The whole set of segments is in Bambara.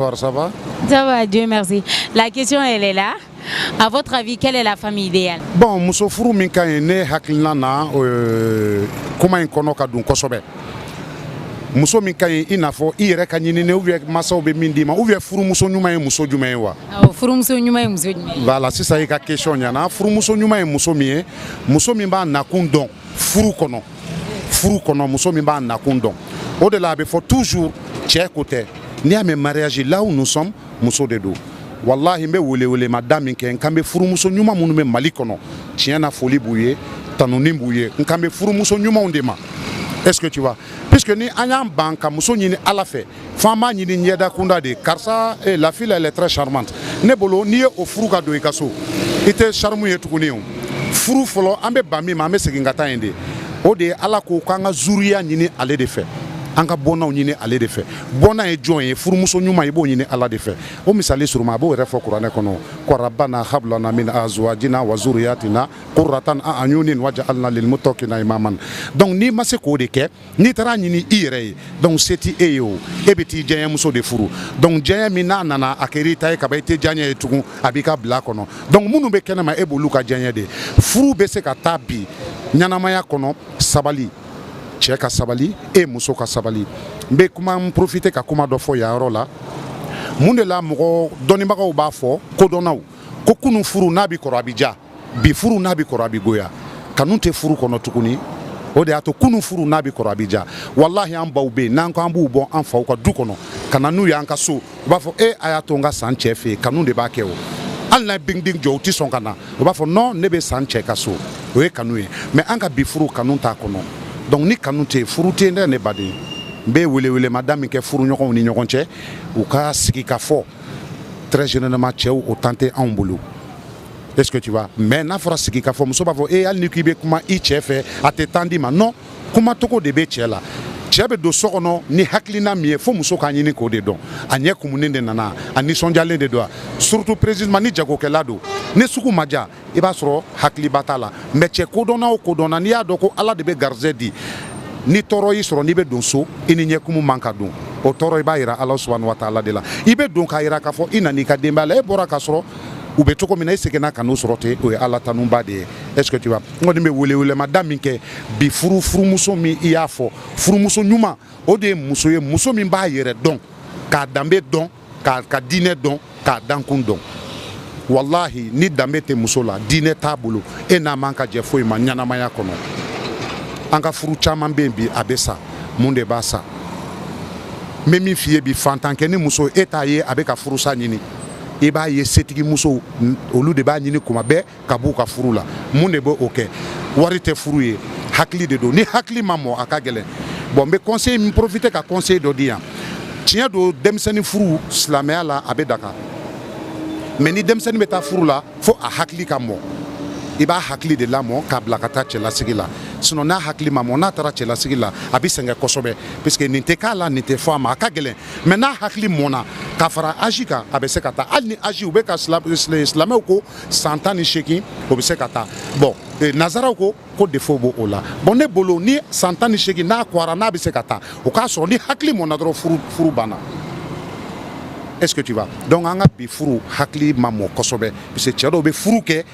Ça va? Ça va, Dieu merci. La question, elle est là. À votre avis, quelle est la famille idéale? Bon, muso furu min ka ɲi ne hakilina na kuma in kɔnɔ ka dun kosɛbɛ. Muso min ka ɲi I n'a fɔ I yɛrɛ ka ɲinini ou bien masaw bɛ min d'i ma ou bien furumuso ɲuman ye muso jumɛn ye wa? Awɔ, furumuso ɲuman ye muso jumɛn ye? Voilà, sisan I ka question ɲana. Furumuso ɲuman ye muso min ye, muso min b'a nakun dɔn furu kɔnɔ. Furu kɔnɔ muso min b'a nakun dɔn. O de la a bɛ fɔ toujours cɛ ko tɛ. N'i y'a mɛn mariage là où nous sommes muso de don. Wallahi n bɛ wele ma da min kɛ n kan bɛ furumuso ɲuman minnu bɛ Mali kɔnɔ tiɲɛ na foli b'u ye tanuni b'u ye n kan bɛ furumuso ɲumanw de ma. Est-ce que tu vois? Puisque ni an y'an ban ka muso ɲini Ala fɛ f'an b'a ɲini ɲɛda kunda de karisa la fille elle est très charmante. Ne bolo n'i ye o furu ka don I ka so I tɛ charme ye tuguni o. Furu fɔlɔ an bɛ ban min ma an bɛ segin ka taa yen de. O de ye Ala ko k'an ka zuriya ɲini ale de fɛ. An ka bɔnnaw ɲini ale de fɛ. Bɔnna ye jɔn ye furumuso ɲuman I b'o ɲini Ala de fɛ. O misali suruma a b'o yɛrɛ fɔ kuranɛ kɔnɔ ko rabbana hab lana min azwajina wa zurriyatina qurratan a'yunin waj'alna lil muttaqina imaman. Donc n'i ma se k'o de kɛ n'i taara ɲini I yɛrɛ ye donc se t'i e ye o e bɛ t'i diyaɲɛmuso de furu. Donc diyaɲɛ min n'a nana a kɛr'i ta ye kaban I tɛ diyaɲɛ ye tugun a b'i ka bila kɔnɔ. Donc minnu bɛ kɛnɛma e b'olu ka diyaɲɛ de. Furu bɛ se ka taa bi ɲanamaya kɔnɔ sabali. Cɛ ka sabali e muso ka sabali. N bɛ kuma profiter ka kuma dɔ fɔ yan yɔrɔ la. Mun de la mɔgɔ dɔnnibagaw b'a fɔ kodɔnnaw ko kunun furu n'a bɛ kɔrɔ a bɛ ja bi furu n'a bɛ kɔrɔ a bɛ goya kanu tɛ furu kɔnɔ tuguni. O de y'a to kunun furu n'a bɛ kɔrɔ a bɛ ja wallahi an baw bɛ yen n'an ko an b'u bɔ an faw ka du kɔnɔ ka na n'u y'an ka so u b'a fɔ a y'a to n ka san cɛ fɛ yen kanu de b'a kɛ o. Hali n'a ye binging jɔ u tɛ sɔn ka na u b'a fɔ non ne bɛ san cɛ ka so o ye kanu ye mais an ka bi furu kanu t'a kɔnɔ. Donc ni kanu tɛ furu tɛ dɛ ne baden n bɛ wele ma da min kɛ furuɲɔgɔnw ni ɲɔgɔn cɛ u ka sigi ka fɔ très généralement cɛw o temps tɛ anw bolo. Est-ce que tu vois? Mais n'a fɔra sigi ka fɔ muso b'a fɔ hali ni k'i bɛ kuma I cɛ fɛ a tɛ temps di ma non kuma cogo de bɛ cɛ la. Cɛ bɛ don so kɔnɔ ni hakilina min ye fo muso k'a ɲini k'o de dɔn a ɲɛ kumunen de nana a nisɔndiyalen de don surtout précisément ni jagokɛla don ni sugu ma diya I b'a sɔrɔ hakiliba t'a la mais cɛ kodɔnna o kodɔnna n'i y'a dɔn ko Ala de bɛ garizɛ di ni tɔɔrɔ y'i sɔrɔ n'i bɛ don so I ni ɲɛkumu man ka don o tɔɔrɔ I b'a jira Ala subahanahu wa taala de la I bɛ don k'a jira k'a fɔ I nan'i ka denbaya la e bɔra k'a sɔrɔ u bɛ cogo min na I seginna ka n'o sɔrɔ ten o ye Ala tanuba de ye. Est-ce que tu vois? N kɔni bɛ wele ma da min kɛ bi furumuso min I y'a fɔ furumuso ɲuman o de ye muso ye muso min b'a yɛrɛ dɔn k'a danbe dɔn k'a ka diinɛ dɔn k'a dankun dɔn. Wallahi ni danbe tɛ muso la diinɛ t'a bolo e n'a man ka jɛ foyi ma ɲanamaya kɔnɔ. An ka furu caman bɛ yen bi a bɛ sa mun de b'a sa? N bɛ min f'i ye bi fantankɛ ni muso e t'a ye a bɛ ka furusa ɲini. I b'a ye setigi musow olu de b'a ɲini kuma bɛɛ ka b'u ka furu la mun de b'o kɛ wari tɛ furu ye hakili de don ni hakili ma mɔ a ka gɛlɛn. Bon n bɛ conseil min profiter ka conseil dɔ di yan tiɲɛ don denmisɛnnin furu silamɛya la a bɛ daga mais ni denmisɛnnin bɛ taa furu la fo a hakili ka mɔ I b'a hakili de lamɔ k'a bila ka taa cɛlasigi la sinon n'a hakili ma mɔ n'a taara cɛlasigi la a bɛ sɛgɛn kosɛbɛ puisque nin tɛ k'a la nin tɛ fɔ a ma a ka gɛlɛn mais n'a hakili mɔna ka fara âge kan a bɛ se ka taa hali ni âge u bɛ ka silamɛw ko san 18 o bɛ se ka taa bon nazaraw ko défaut b'o o la bon ne bolo ni san 18 n'a kɔra n'a bɛ se ka taa o k'a sɔrɔ ni hakili mɔna dɔrɔn furu banna. Est-ce que tu vois? Donc an ka bi furu hakili ma mɔ kosɛbɛ puisque cɛ dɔw bɛ furu kɛ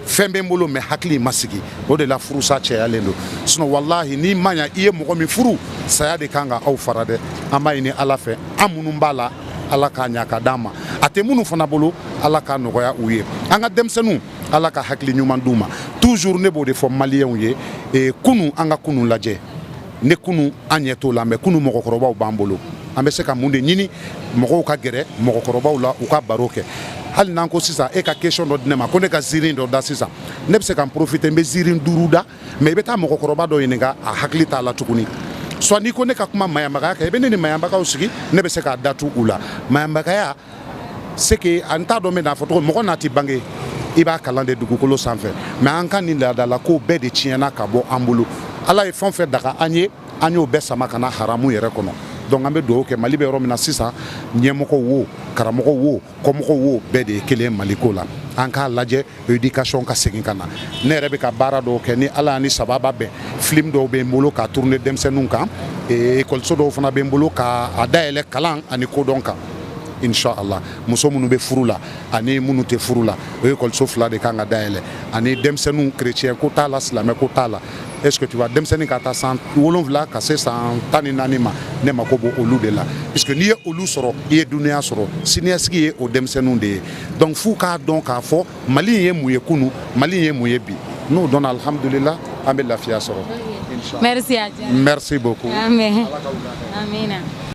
fɛn bɛ n bolo mais hakili ma sigi o de la furusa cɛyalen don sinon wallahi ni ma ɲa I ye mɔgɔ min furu saya de kan ka aw fara dɛ an b'a ɲini Ala fɛ an minnu b'a la Ala k'a ɲa ka d'an ma a tɛ minnu fana bolo Ala k'a nɔgɔya u ye an ka denmisɛnninw Ala ka hakili ɲuman d'u ma toujours ne b'o de fɔ maliyɛnw ye kunun an ka kunun lajɛ ne kunun an ɲɛ t'o la mais kunun mɔgɔkɔrɔbaw b'an bolo an bɛ se ka mun de ɲini mɔgɔw ka gɛrɛ mɔgɔkɔrɔbaw la u ka baro kɛ hali n'an ko sisan e ka question dɔ di ne ma ko ne ka ziiri dɔ da sisan ne bɛ se ka n profiter n bɛ ziiri 5 da mais I bɛ taa mɔgɔkɔrɔba dɔ ɲininka a hakili t'a la tuguni soit n'i ko ne ka kuma maɲanbagaya kan I bɛ ne ni maɲanbagaw sigi ne bɛ se k'a datu u la maɲanbagaya c'est que an t'a dɔn n bɛ n'a fɔ cogo mɔgɔ n'a tɛ bange I b'a kalan de dugukolo sanfɛ mais an ka nin laadala ko bɛɛ de tiɲɛna ka bɔ an bolo Ala ye fɛn o fɛn daga an ye an y'o bɛɛ sama ka na haramu yɛrɛ kɔnɔ donc an bɛ dugawu kɛ Mali bɛ yɔrɔ min na sisan ɲɛmɔgɔw wo karamɔgɔw wo kɔmɔgɔw wo bɛɛ de ye kelen Mali ko la an k'a lajɛ éducation ka segin ka na ne yɛrɛ bɛ ka baara dɔw kɛ ni Ala ni sababa bɛn film dɔw bɛ n bolo k'a tourner denmisɛnninw kan ekɔliso dɔw fana bɛ n bolo k'a dayɛlɛ kalan ani kodɔn kan inshallah muso minnu bɛ furu la ani minnu tɛ furu la o école fila de kan ka dayɛlɛ ani denmisɛnninw chrétien ko t'a la silamɛ ko t'a la est-ce que tu vois denmisɛnnin ka taa san 7 ka se san 14 ma ne mako b'o olu de la puisque n'i ye olu sɔrɔ i ye dunuya sɔrɔ siniɲɛsigi ye o denmisɛnninw de ye donc f'u k'a dɔn k'a fɔ Mali in ye mun ye kunu Mali in ye mun ye bi n'o dɔnna alhamdulillah an bɛ lafiya sɔrɔ. Merci à Dieu. Merci beaucoup. Amen. Amina.